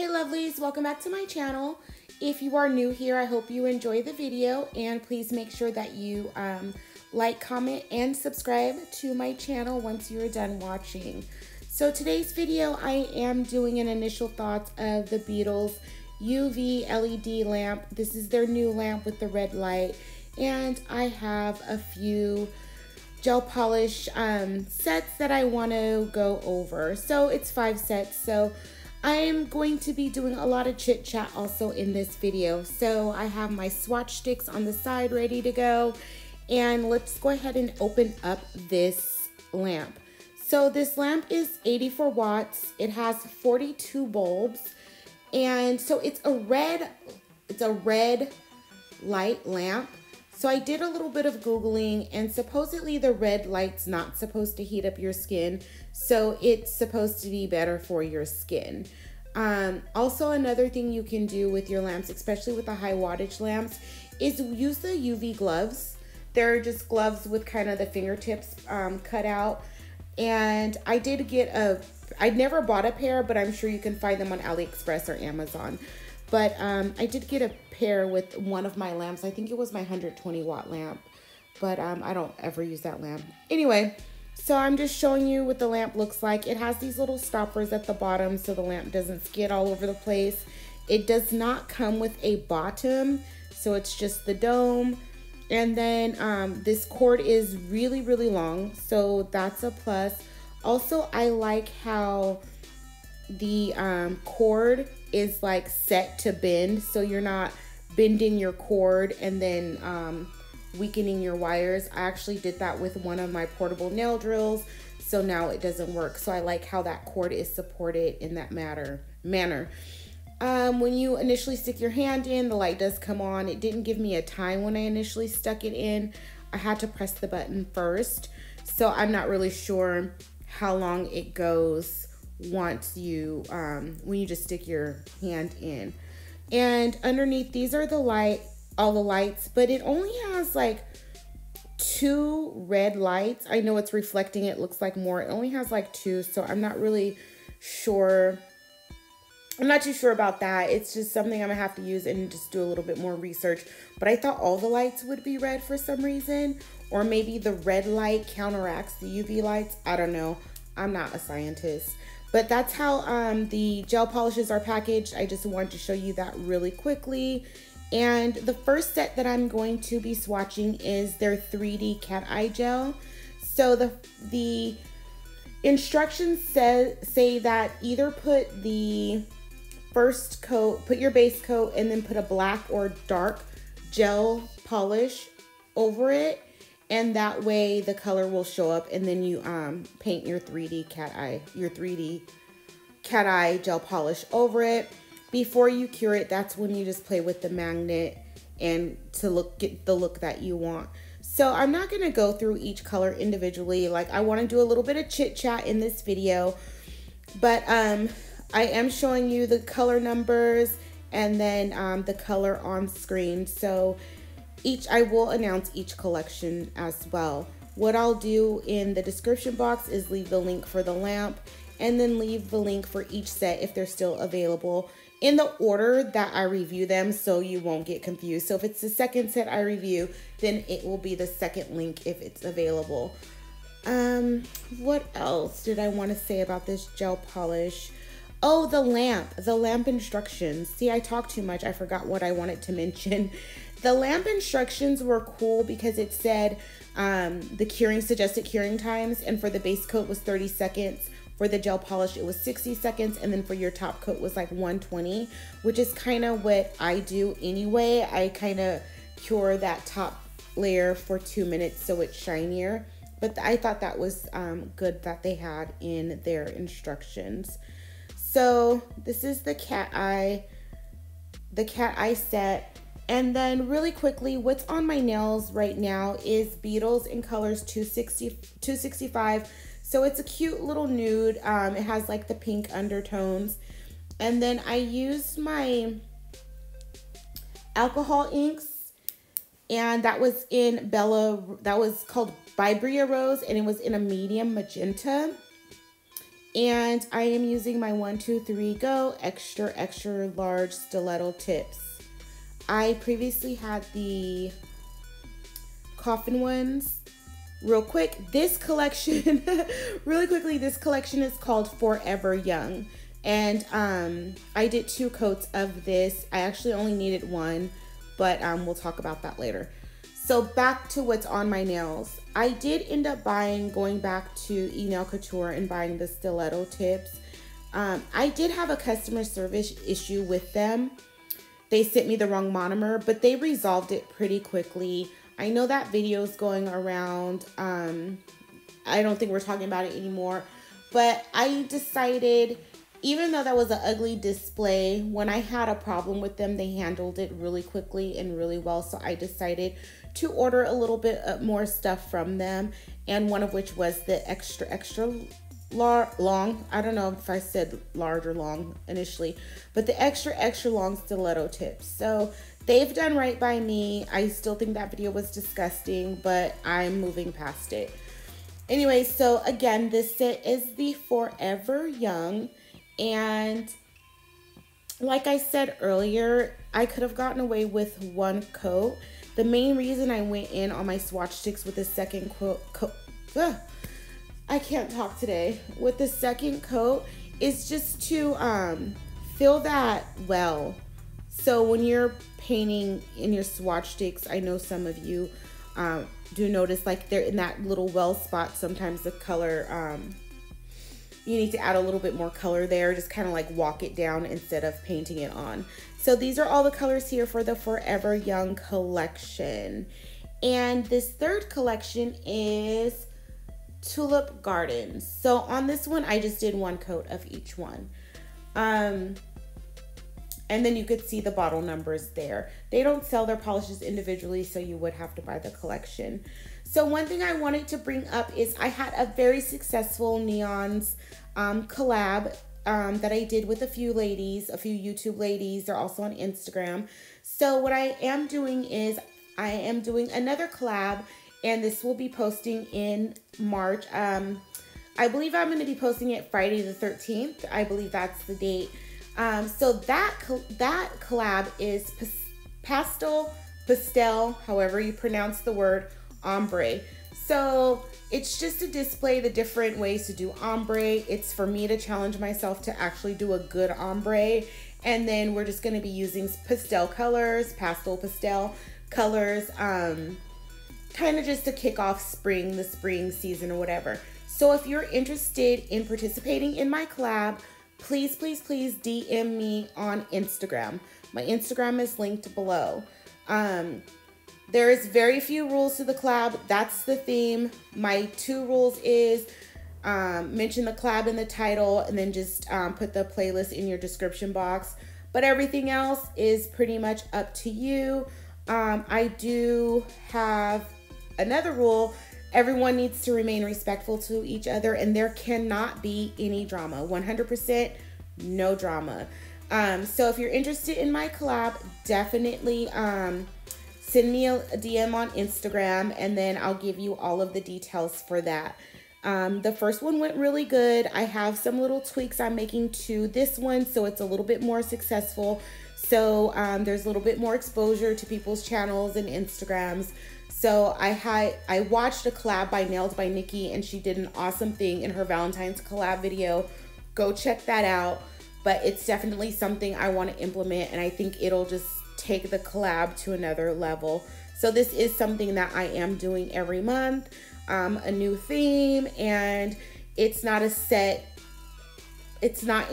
Hey lovelies, welcome back to my channel. If you are new here, I hope you enjoy the video, and please make sure that you like, comment, and subscribe to my channel once you're done watching. So today's video, I am doing an initial thoughts of the Beetles UV LED lamp. This is their new lamp with the red light, and I have a few gel polish sets that I want to go over. So it's 5 sets. So I'm going to be doing a lot of chit chat also in this video. So I have my swatch sticks on the side ready to go, and let's go ahead and open up this lamp. So this lamp is 84 watts. It has 42 bulbs, and so it's a red light lamp. So I did a little bit of Googling, and supposedly the red light's not supposed to heat up your skin. So it's supposed to be better for your skin. Also, another thing you can do with your lamps, especially with the high wattage lamps, is use the UV gloves. They're just gloves with kind of the fingertips cut out. And I did get I never bought a pair, but I'm sure you can find them on AliExpress or Amazon. But I did get a pair with one of my lamps. I think it was my 120 watt lamp, but I don't ever use that lamp. Anyway, so I'm just showing you what the lamp looks like. It has these little stoppers at the bottom so the lamp doesn't skid all over the place. It does not come with a bottom, so it's just the dome. And then this cord is really, really long, so that's a plus. Also, I like how the cord is like set to bend, so you're not bending your cord and then weakening your wires. I actually did that with one of my portable nail drills, so now it doesn't work. So I like how that cord is supported in that manner. When you initially stick your hand in, the light does come on. It didn't give me a time when I initially stuck it in. I had to press the button first, so I'm not really sure how long it goes once you when you just stick your hand in. And underneath, these are all the lights, but it only has like 2 red lights. I know it's reflecting, it looks like more. It only has like 2, so I'm not really sure. I'm not too sure about that. It's just something I'm gonna have to use and just do a little bit more research. But I thought all the lights would be red for some reason, or maybe the red light counteracts the UV lights. I don't know. I'm not a scientist. But that's how the gel polishes are packaged. I just wanted to show you that really quickly. And the first set that I'm going to be swatching is their 3D cat eye gel. So the instructions say that either put the first coat, put your base coat, and then put a black or dark gel polish over it. And that way the color will show up, and then you paint your 3D cat eye gel polish over it. Before you cure it, that's when you just play with the magnet and to get the look that you want. So I'm not gonna go through each color individually. Like, I wanna do a little bit of chit chat in this video, but I am showing you the color numbers and then the color on screen. So I will announce each collection as well. What I'll do in the description box is leave the link for the lamp, and then leave the link for each set if they're still available in the order that I review them, so you won't get confused. So if it's the second set I review, then it will be the second link if it's available. What else did I want to say about this gel polish? Oh, the lamp instructions. See, I talked too much. I forgot what I wanted to mention. The lamp instructions were cool because it said the suggested curing times, and for the base coat was 30 seconds. For the gel polish, it was 60 seconds, and then for your top coat was like 120, which is kind of what I do anyway. I kind of cure that top layer for 2 minutes so it's shinier. But I thought that was good that they had in their instructions. So this is the cat eye set. And then really quickly, what's on my nails right now is Beetles in colors 265. So it's a cute little nude. It has like the pink undertones. And then I used my alcohol inks, and that was in that was called Vibria Rose, and it was in a medium magenta. And I am using my 1, 2, 3 Go extra, extra large stiletto tips. I previously had the coffin ones. Real quick, this collection, really quickly, this collection is called Forever Young. And I did 2 coats of this. I actually only needed 1, but we'll talk about that later. So back to what's on my nails. I did end up going back to Nail Couture and buying the stiletto tips. I did have a customer service issue with them. They sent me the wrong monomer, but they resolved it pretty quickly. I know that video is going around. I don't think we're talking about it anymore, but I decided, even though that was an ugly display, when I had a problem with them, they handled it really quickly and really well. So I decided to order a little bit more stuff from them, and one of which was the extra, extra long. I don't know if I said large or long initially, but the extra, extra long stiletto tips. So they've done right by me. I still think that video was disgusting, but I'm moving past it. Anyway, so again, this set is the Forever Young. And like I said earlier, I could have gotten away with 1 coat. The main reason I went in on my swatch sticks with the second coat, I can't talk today, with the second coat is just to fill that well. So when you're painting in your swatch sticks, I know some of you do notice, like, they're in that little well spot. Sometimes the color, you need to add a little bit more color there, just kind of like walk it down instead of painting it on. So these are all the colors here for the Forever Young collection. And this third collection is Tulip Gardens. So on this one, I just did 1 coat of each one. And then you could see the bottle numbers there. They don't sell their polishes individually, so you would have to buy the collection. So one thing I wanted to bring up is I had a very successful neons collab that I did with a few YouTube ladies. They're also on Instagram. So what I am doing is I am doing another collab, and this will be posting in March. I believe I'm going to be posting it Friday the 13th. I believe that's the date. So that collab is pastel, however you pronounce the word, ombre. So it's just to display the different ways to do ombre. It's for me to challenge myself to actually do a good ombre. And then we're just going to be using pastel pastel colors, kind of just to kick off the spring season or whatever. So if you're interested in participating in my collab, please, please, please DM me on Instagram. My Instagram is linked below. There is very few rules to the collab. That's the theme. My 2 rules is mention the collab in the title, and then just put the playlist in your description box. But everything else is pretty much up to you. I do have another rule. Everyone needs to remain respectful to each other, and there cannot be any drama. 100% no drama. So if you're interested in my collab, definitely send me a DM on Instagram, and then I'll give you all of the details for that. The first one went really good. I have some little tweaks I'm making to this one, so it's a little bit more successful. So there's a little bit more exposure to people's channels and Instagrams. So I watched a collab by Nailed by Nikki, and she did an awesome thing in her Valentine's collab video. Go check that out. But it's definitely something I want to implement, and I think it'll just take the collab to another level. So this is something that I am doing every month, a new theme, and it's not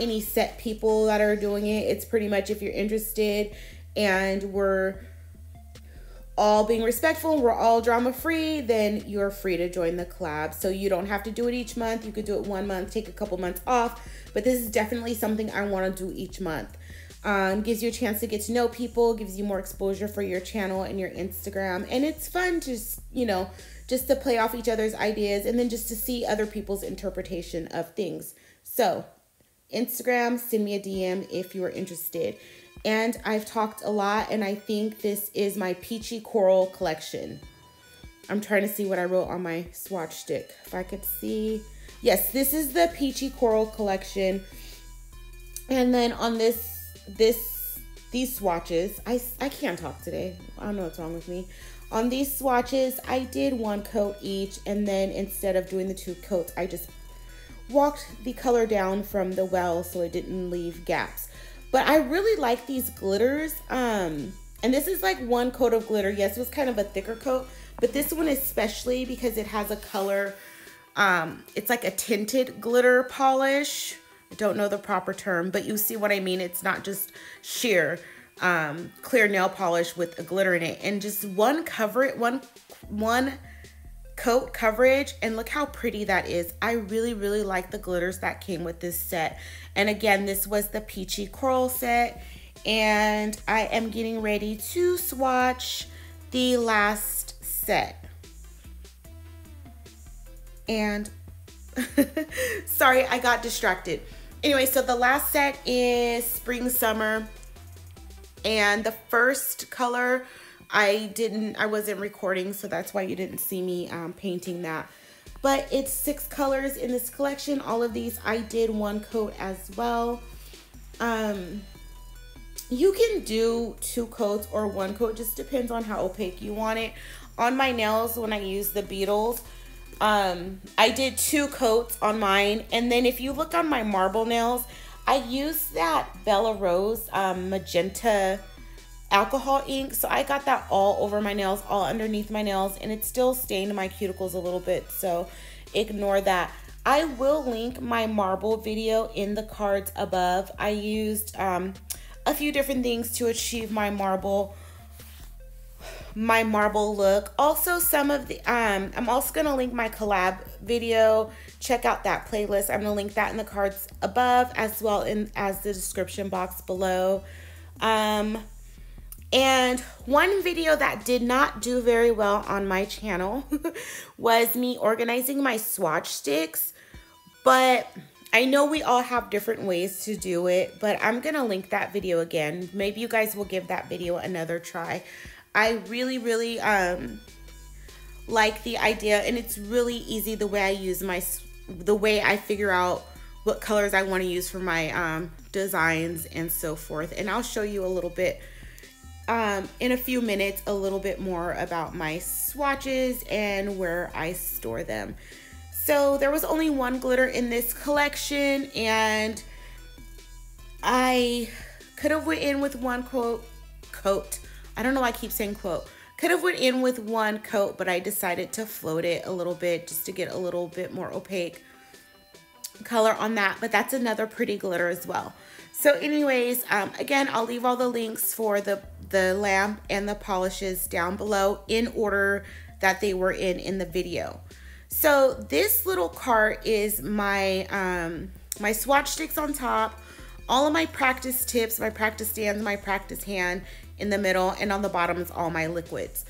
any set people that are doing it. It's pretty much, if you're interested and we're all being respectful and we're all drama free, then you're free to join the collab. So you don't have to do it each month. You could do it 1 month, take a couple months off, but this is definitely something I want to do each month. Gives you a chance to get to know people, gives you more exposure for your channel and your Instagram, and it's fun to just to play off each other's ideas, and then just to see other people's interpretation of things. So Instagram, send me a DM if you are interested. And I've talked a lot, and I think this is my Peachy Coral collection. I'm trying to see what I wrote on my swatch stick. If I could see. Yes, this is the Peachy Coral collection. And then on these swatches, I can't talk today. I don't know what's wrong with me. On these swatches, I did 1 coat each, and then instead of doing the 2 coats, I just walked the color down from the well so it didn't leave gaps. But I really like these glitters. And this is like 1 coat of glitter. Yes, it was kind of a thicker coat, but this one especially because it has a color, it's like a tinted glitter polish. I don't know the proper term, but you see what I mean. It's not just sheer clear nail polish with a glitter in it, and just one coat coverage, and look how pretty that is. I really like the glitters that came with this set. And again, this was the Peachy Coral set, and I am getting ready to swatch the last set. And sorry, I got distracted. Anyway, so the last set is Spring Summer, and the first color I wasn't recording, so that's why you didn't see me painting that. But it's 6 colors in this collection. All of these I did 1 coat as well. You can do 2 coats or 1 coat, just depends on how opaque you want it. On my nails, when I use the Beetles, I did 2 coats on mine, and then if you look on my marble nails, I used that Bella Rose magenta alcohol ink, so I got that all over my nails, all underneath my nails, and it still stained my cuticles a little bit, so ignore that. I will link my marble video in the cards above. I used a few different things to achieve my marble look. Also, some of the I'm also gonna link my collab video. Check out that playlist. I'm gonna link that in the cards above, as well as the description box below. And one video that did not do very well on my channel was me organizing my swatch sticks, but I know we all have different ways to do it, but I'm gonna link that video again. Maybe you guys will give that video another try. I really like the idea, and it's really easy the way I use the way I figure out what colors I want to use for my designs and so forth. And I'll show you a little bit in a few minutes a little bit more about my swatches and where I store them. So there was only 1 glitter in this collection, and I could have went in with 1 coat. I don't know why I keep saying quote. Could have went in with 1 coat, but I decided to float it a little bit just to get a little bit more opaque color on that. But that's another pretty glitter as well. So anyways, again, I'll leave all the links for the lamp and the polishes down below in order that they were in the video. So this little cart is my my swatch sticks on top, all of my practice tips, my practice stands, my practice hand in the middle, and on the bottom is all my liquids.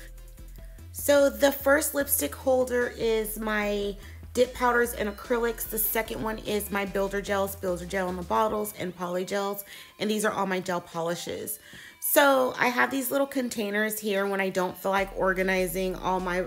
So the first lipstick holder is my dip powders and acrylics. The second one is my builder gels, builder gel in the bottles, and poly gels, and these are all my gel polishes. So I have these little containers here. When I don't feel like organizing all my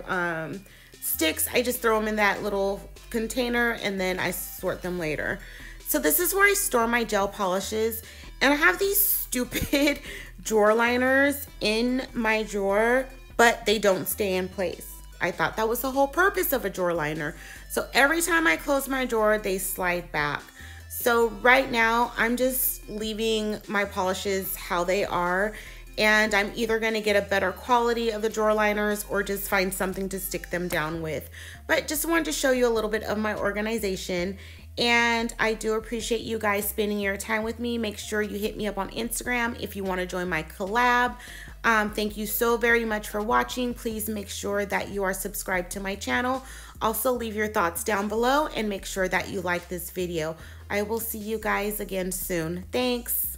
sticks, I just throw them in that little container, and then I sort them later. So this is where I store my gel polishes, and I have these stupid drawer liners in my drawer, but they don't stay in place. I thought that was the whole purpose of a drawer liner. So every time I close my drawer, they slide back. So right now, I'm just leaving my polishes how they are, and I'm either gonna get a better quality of the drawer liners or just find something to stick them down with. But just wanted to show you a little bit of my organization, and I do appreciate you guys spending your time with me. Make sure you hit me up on Instagram if you want to join my collab. Thank you so very much for watching. Please make sure that you are subscribed to my channel. Also, leave your thoughts down below and make sure that you like this video. I will see you guys again soon. Thanks.